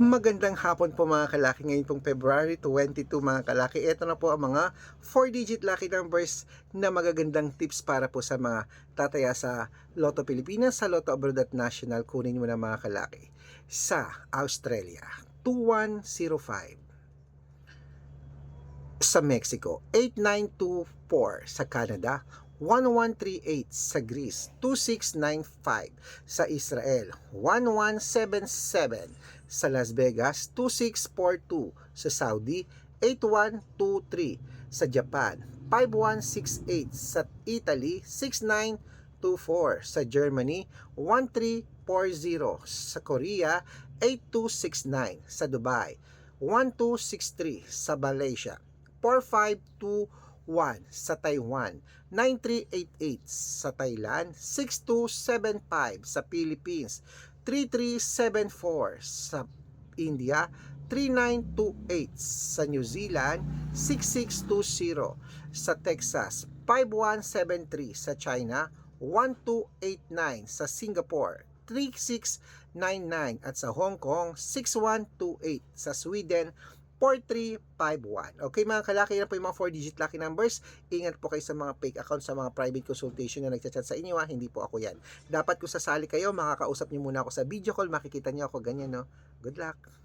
Magandang hapon po mga kalaki. Ngayon pong February 22 mga kalaki. Ito na po ang mga 4-digit lucky numbers na magagandang tips para po sa mga tataya sa Lotto Pilipinas, sa Lotto Abroad at National. Kunin mo na mga kalaki. Sa Australia, 2105. Sa Mexico, 8924. Sa Canada, 1138. Sa Greece, 2695. Sa Israel, 1177. Sa Las Vegas, 2642. Sa Saudi, 8123. Sa Japan, 5168. Sa Italy, 6924. Sa Germany, 1340. Sa Korea, 8269. Sa Dubai, 1263. Sa Malaysia, 4521. Sa Taiwan, 9388. Sa Thailand, 6275. Sa Philippines, 3374. Sa India, 3928. Sa New Zealand, 6620. Sa Texas, 5173. Sa China, 1289. Sa Singapore, 3699. At sa Hong Kong, 6128. Sa Sweden, 4351. Okay mga kalaki, yan po yung mga 4-digit lucky numbers. Ingat po kayo sa mga fake accounts, sa mga private consultation na nagchat-chat sa inyo. Hindi po ako yan. Dapat kung sasali kayo, makakausap niyo muna ako sa video call. Makikita niyo ako ganyan, no? Good luck!